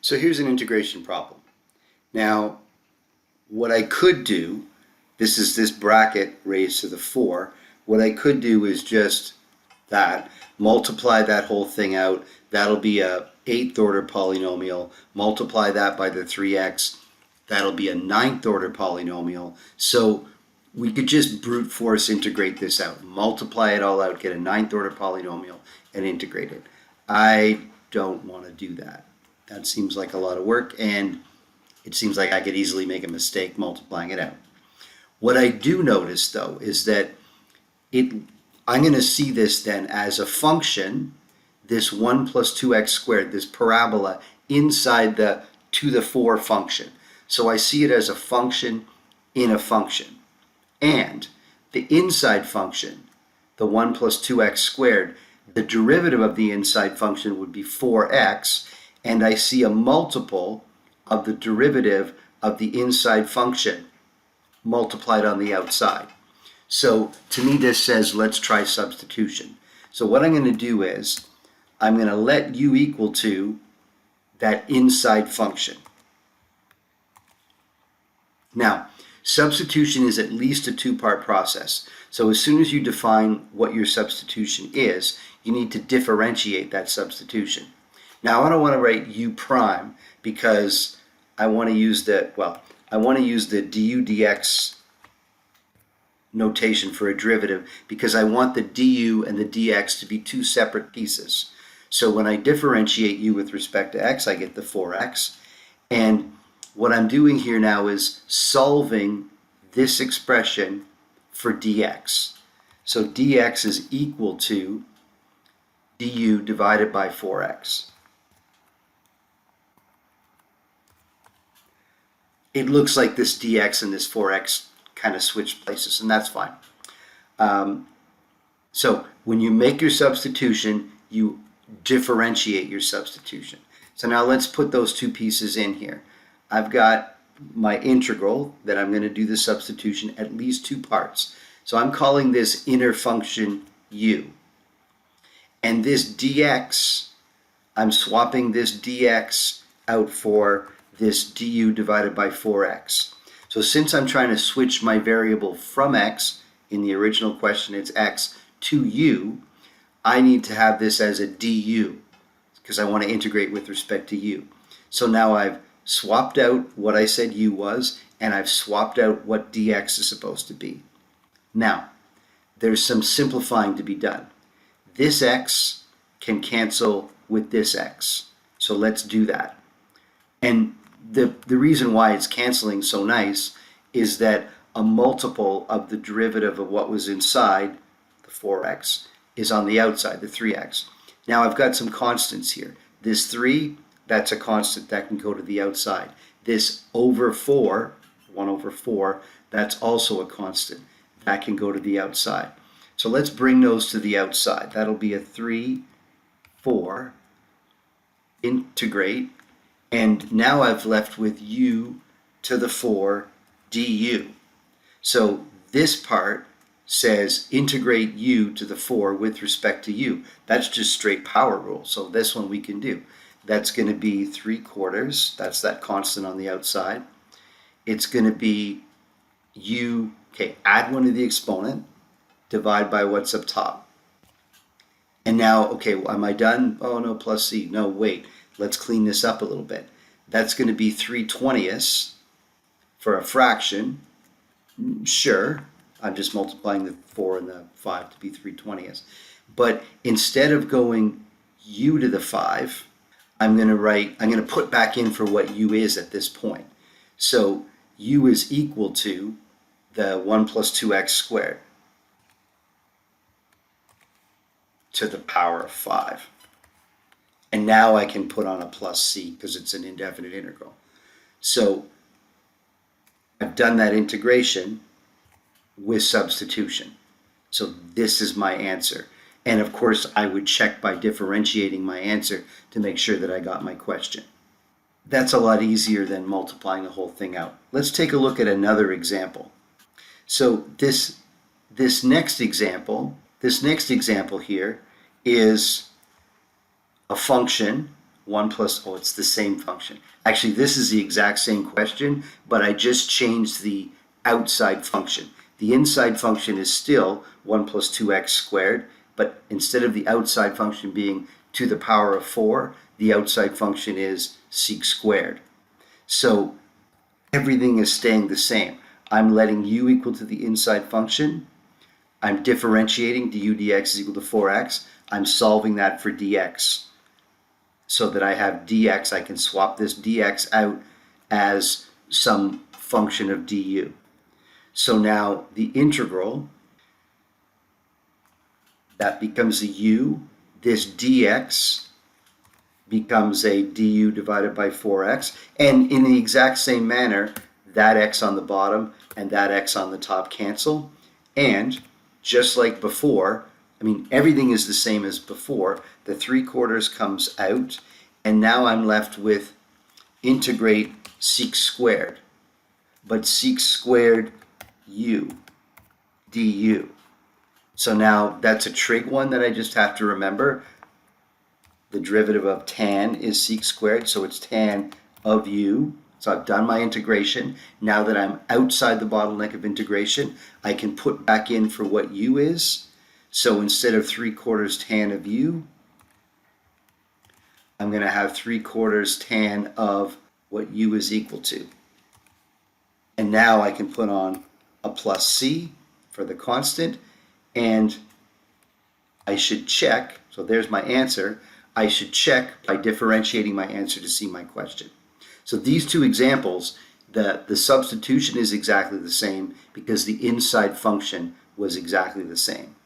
So here's an integration problem. Now, what I could do, this is this bracket raised to the 4. What I could do is just that, multiply that whole thing out. That'll be a 8th order polynomial. Multiply that by the 3x. That'll be a 9th order polynomial. So we could just brute force integrate this out. Multiply it all out, get a 9th order polynomial, and integrate it. I don't want to do that. That seems like a lot of work, and it seems like I could easily make a mistake multiplying it out. What I do notice, though, is that I'm going to see this then as a function, this 1 plus 2x squared, this parabola inside the to the 4 function. So I see it as a function in a function. And the inside function, the 1 plus 2x squared, the derivative of the inside function would be 4x, and I see a multiple of the derivative of the inside function multiplied on the outside. So to me this says let's try substitution. So what I'm going to do is I'm going to let u equal to that inside function. Now, substitution is at least a 2-part process. So as soon as you define what your substitution is, you need to differentiate that substitution. Now I don't want to write u prime because I want to use the du dx notation for a derivative because I want the du and the dx to be 2 separate pieces. So when I differentiate u with respect to x, I get the 4x. And what I'm doing here now is solving this expression for dx. So dx is equal to du divided by 4x. It looks like this dx and this 4x kind of switch places, and that's fine. So when you make your substitution, you differentiate your substitution. So now let's put those two pieces in here. I've got my integral that I'm going to do the substitution at least 2 parts. So I'm calling this inner function u. And this dx, I'm swapping this dx out for this du divided by 4x. So since I'm trying to switch my variable from x, in the original question it's x, to u, I need to have this as a du because I want to integrate with respect to u. So now I've swapped out what I said u was, and I've swapped out what dx is supposed to be. Now, there's some simplifying to be done. This x can cancel with this x. So let's do that. And the reason why it's canceling so nice is that a multiple of the derivative of what was inside, the 4x, is on the outside, the 3x. Now I've got some constants here. This 3, that's a constant that can go to the outside. This over 4, 1 over 4, that's also a constant. That can go to the outside. So let's bring those to the outside. That'll be a 3, 4, integrate, and now I've left with u to the 4 du. So this part says integrate u to the 4 with respect to u. That's just straight power rule. So this one we can do. That's going to be 3/4. That's that constant on the outside. It's going to be u, okay, add one to the exponent, divide by what's up top. And now, okay, well, am I done? Oh no, plus c. No, wait. Let's clean this up a little bit. That's going to be 3/20 for a fraction. Sure, I'm just multiplying the 4 and the 5 to be 3/20. But instead of going u to the 5, I'm going to put back in for what u is at this point. So u is equal to the 1 plus 2x squared to the power of 5. And now I can put on a plus c because it's an indefinite integral. So I've done that integration with substitution. So this is my answer. And of course, I would check by differentiating my answer to make sure that I got my question. That's a lot easier than multiplying the whole thing out. Let's take a look at another example. So this next example here is a function 1 plus, oh, it's the same function. Actually, this is the exact same question, but I just changed the outside function. The inside function is still 1 plus 2x squared, but instead of the outside function being to the power of 4, the outside function is sec squared. So everything is staying the same. I'm letting u equal to the inside function. I'm differentiating du dx is equal to 4x. I'm solving that for dx. So that I have dx, I can swap this dx out as some function of du. So now the integral, that becomes a u. This dx becomes a du divided by 4x. And in the exact same manner, that x on the bottom and that x on the top cancel. And just like before, I mean, everything is the same as before. The 3/4 comes out, and now I'm left with integrate sec squared. But sec squared u du. So now that's a trig one that I just have to remember. The derivative of tan is sec squared, so it's tan of u. So I've done my integration. Now that I'm outside the bottleneck of integration, I can put back in for what u is. So instead of 3/4 tan of u, I'm going to have 3/4 tan of what u is equal to. And now I can put on a plus c for the constant, and I should check, so there's my answer, I should check by differentiating my answer to see my question. So these two examples, the substitution is exactly the same because the inside function was exactly the same.